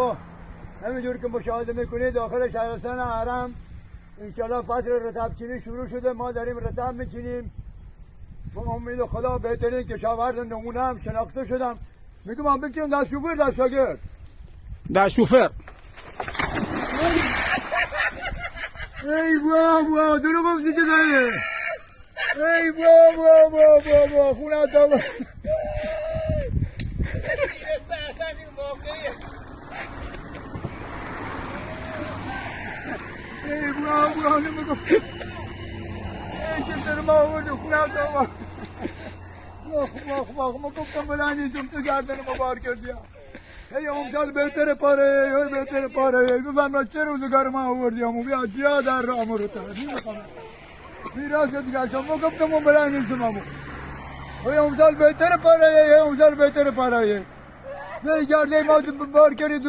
خب همینجور که مشاهده میکنید داخل شهرستان حرم انشالله فصل رطب چینی شروع شده. ما داریم رطب میچینیم. با امید خدا بهترین کشاورز نمونه هم شناخته شدم. میگم من بچینم در شوفر در شاگرد در شوفر. ای بابا دروغ گفتی چه داره؟ ای بابا خونه تا ای بابا نمیگم ای که سر ما آورد خونه تا ما گفتم بلندیزم تو گردن ما بار کردیم. ای امسال بهتر پاره بفرما چه روزگار ما آوردیم و بیا جیا در راه رو تا نمیخوام میراث دیگه شما گفتم بلندیزم امو ای امسال بهتر پاره ای امسال بهتر پاره ای گرده ما بار کردی